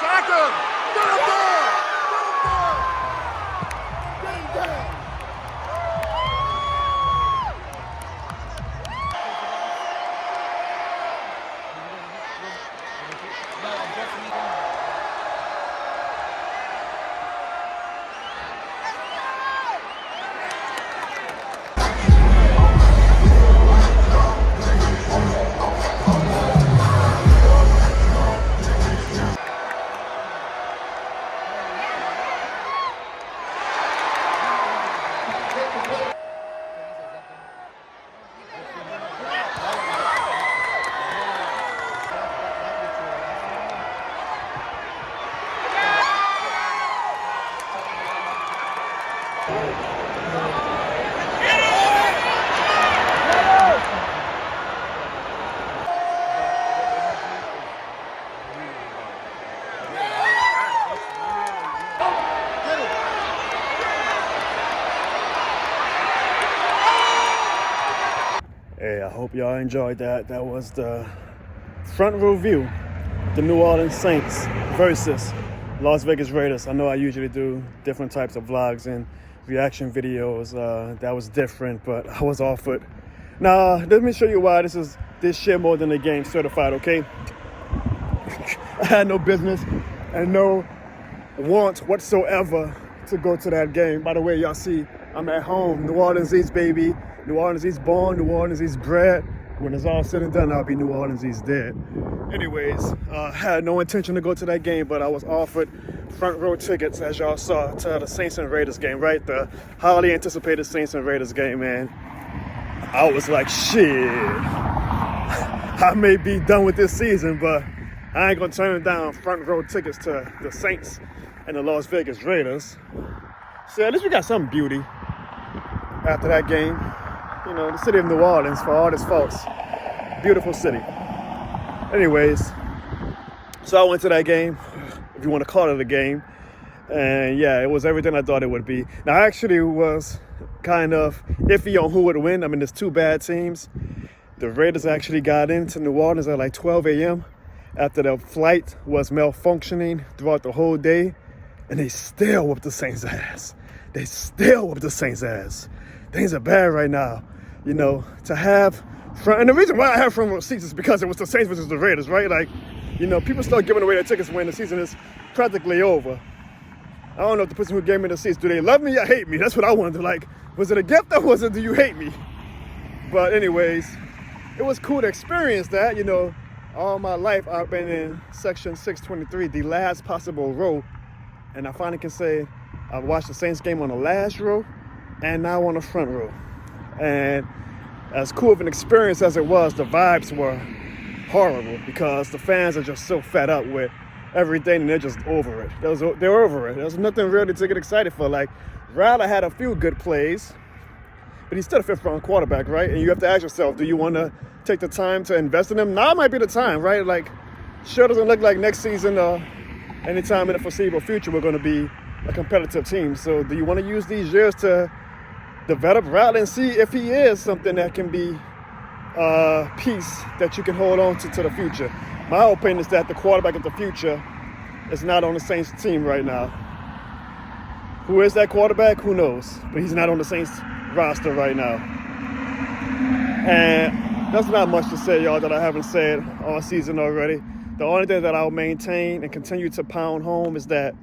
Sack him! Get him down! Get him down! Hey, I hope y'all enjoyed that. That was the front row view. The New Orleans Saints versus Las Vegas Raiders. I know I usually do different types of vlogs and reaction videos. That was different, but I was offered. Now, let me show you why this shit more than a game certified, okay? I had no business and no want whatsoever to go to that game. By the way, y'all see, I'm at home. New Orleans East, baby. New Orleans East born, New Orleans East bred. When it's all said and done, I'll be New Orleans East dead. Anyways, I had no intention to go to that game, but I was offered front row tickets, as y'all saw, to the Saints and Raiders game, right? The highly anticipated Saints and Raiders game, man. I was like, shit. I may be done with this season, but I ain't gonna turn down front row tickets to the Saints and the Las Vegas Raiders. So at least we got some beauty after that game. You know, the city of New Orleans, for all its faults, beautiful city. Anyways, so I went to that game, if you want to call it a game, and yeah, it was everything I thought it would be. Now, I actually was kind of iffy on who would win. I mean, there's two bad teams. The Raiders actually got into New Orleans at like 12 a.m. after their flight was malfunctioning throughout the whole day, and they still whooped the Saints' ass. They still whooped the Saints' ass. Things are bad right now. You know, to have and the reason why I have front row seats is because it was the Saints versus the Raiders, right? Like, you know, people start giving away their tickets when the season is practically over. I don't know if the person who gave me the seats, do they love me or hate me? That's what I wanted to, like, was it a gift or was it, do you hate me? But anyways, it was cool to experience that. You know, all my life I've been in section 623, the last possible row. And I finally can say I've watched the Saints game on the last row and now on the front row. And as cool of an experience as it was, the vibes were horrible because the fans are just so fed up with everything and they're just over it. They're over it. There's nothing really to get excited for. Like, Ryder had a few good plays, but he's still a fifth-round quarterback, right? And you have to ask yourself, do you want to take the time to invest in him? Now might be the time, right? Like, sure doesn't look like next season or anytime in the foreseeable future we're going to be a competitive team. So do you want to use these years to develop Ryder and see if he is something that can be a piece that you can hold on to the future? My opinion is that the quarterback of the future is not on the Saints team right now. Who is that quarterback? Who knows? But he's not on the Saints roster right now. And that's not much to say, y'all, that I haven't said all season already. The only thing that I'll maintain and continue to pound home is that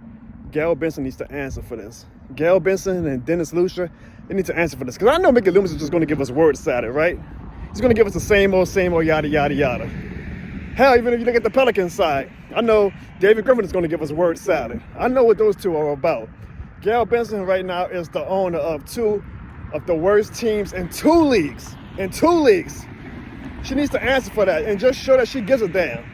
Gail Benson needs to answer for this. Gail Benson and Dennis Lucia, they need to answer for this. Because I know Mickey Loomis is just going to give us word salad, right? He's going to give us the same old, yada, yada, yada. Hell, even if you look at the Pelicans side, I know David Griffin is going to give us word salad. I know what those two are about. Gail Benson right now is the owner of two of the worst teams in two leagues. In two leagues. She needs to answer for that and just show that she gives a damn.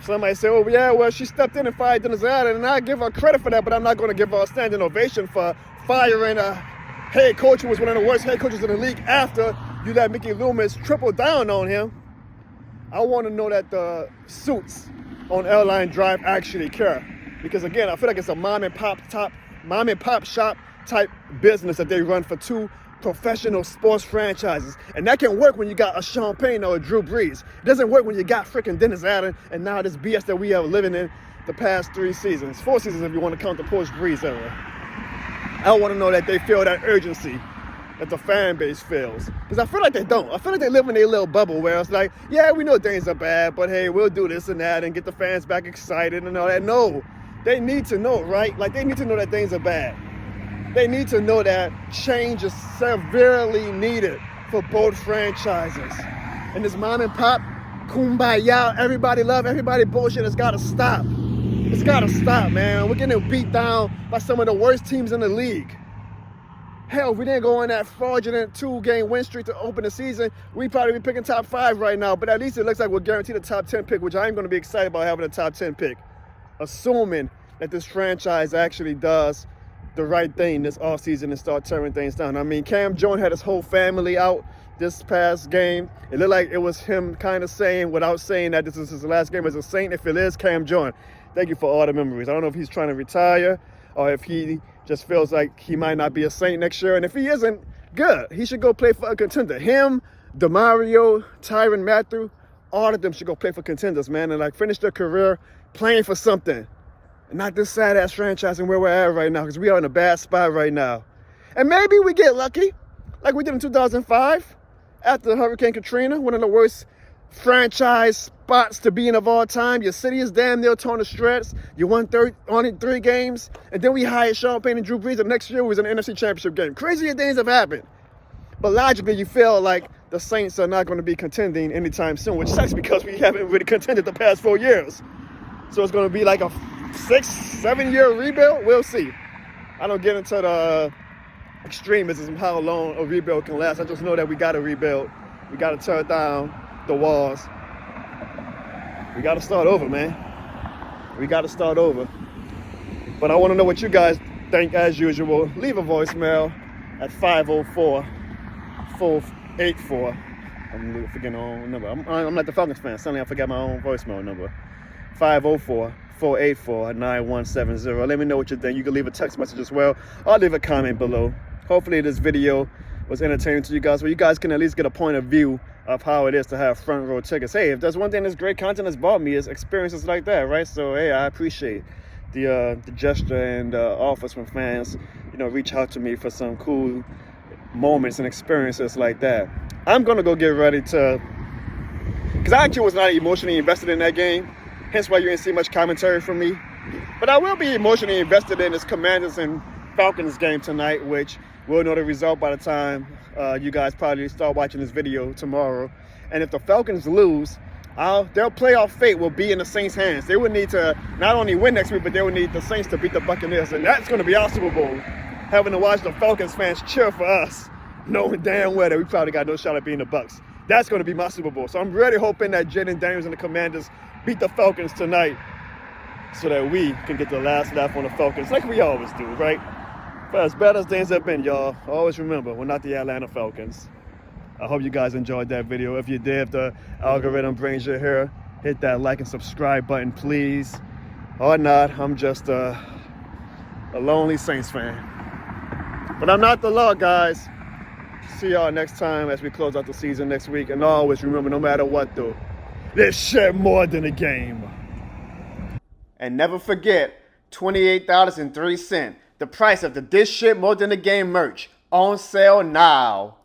Somebody say, oh, yeah, well, she stepped in and fired Dennis Allen, and I give her credit for that, but I'm not going to give her a standing ovation for firing a head coach who was one of the worst head coaches in the league after you let Mickey Loomis triple down on him. I want to know that the suits on Airline Drive actually care. Because, again, I feel like it's a mom and pop shop type business that they run for two professional sports franchises. And that can work when you got a Sean Payton or a Drew Brees. It doesn't work when you got freaking Dennis Allen and now this BS that we are living in the past 4 seasons if you want to count the post-Brees era. I want to know that they feel that urgency that the fan base feels. Because I feel like they don't. I feel like they live in their little bubble where it's like, yeah, we know things are bad, but hey, we'll do this and that and get the fans back excited and all that. No, they need to know, right? Like, they need to know that things are bad. They need to know that change is severely needed for both franchises. And this mom and pop, kumbaya, everybody love, everybody bullshit has got to stop. It's got to stop, man. We're getting beat down by some of the worst teams in the league. Hell, if we didn't go on that fraudulent 2-game win streak to open the season, we'd probably be picking top 5 right now. But at least it looks like we're guaranteed a top 10 pick, which I am going to be excited about having a top 10 pick. Assuming that this franchise actually does the right thing this offseason and start tearing things down. I mean, Cam Jones had his whole family out this past game. It looked like it was him kind of saying, without saying that this is his last game as a Saint. If it is, Cam Jones, thank you for all the memories. I don't know if he's trying to retire or if he just feels like he might not be a Saint next year. And if he isn't, good. He should go play for a contender. Him, DeMario, Tyrann Mathieu, all of them should go play for contenders, man, and like finish their career playing for something. And not this sad-ass franchise and where we're at right now, because we are in a bad spot right now. And maybe we get lucky, like we did in 2005, after Hurricane Katrina, one of the worst franchise spots to be in of all time. Your city is damn near torn to shreds. You won only 3 games, and then we hired Sean Payton and Drew Brees, and next year was an NFC Championship game. Crazier things have happened. But logically, you feel like the Saints are not going to be contending anytime soon, which sucks because we haven't really contended the past 4 years. So it's going to be like a 6-7 year rebuild. We'll see. I don't get into the extremism how long a rebuild can last. I just know that we got to rebuild. We got to tear down the walls. We got to start over, man. We got to start over. But I want to know what you guys think as usual. Leave a voicemail at 504-484. I'm forgetting my own number. I'm like the Falcons fan. Suddenly I forgot my own voicemail number. 504-484-9170. Let me know what you think. You can leave a text message as well. I'll leave a comment below. Hopefully this video was entertaining to you guys, where you guys can at least get a point of view of how it is to have front row tickets. Hey, if there's one thing this great content has bought me, is experiences like that, right? So hey, I appreciate the gesture and offers from fans, reach out to me for some cool moments and experiences like that. I'm gonna go get ready to, because I actually was not emotionally invested in that game, hence why you didn't see much commentary from me. But I will be emotionally invested in this Commanders and Falcons game tonight, which we'll know the result by the time you guys probably start watching this video tomorrow. And if the Falcons lose, their playoff fate will be in the Saints' hands. They would need to not only win next week, but they would need the Saints to beat the Buccaneers. And that's going to be our Super Bowl, having to watch the Falcons fans cheer for us, knowing damn well that we probably got no shot at being the Bucs. That's going to be my Super Bowl. So I'm really hoping that Jaden Daniels and the Commanders beat the Falcons tonight so that we can get the last laugh on the Falcons, like we always do, right? But as bad as things have been, y'all, always remember, we're not the Atlanta Falcons. I hope you guys enjoyed that video. If you did, if the algorithm brings you here, hit that like and subscribe button, please. Or not, I'm just a lonely Saints fan. But I'm not the law, guys. See y'all next time as we close out the season next week. And always remember, no matter what, though, this shit more than a game. And never forget, $28.03. The price of the This Shit More Than a Game merch. On sale now.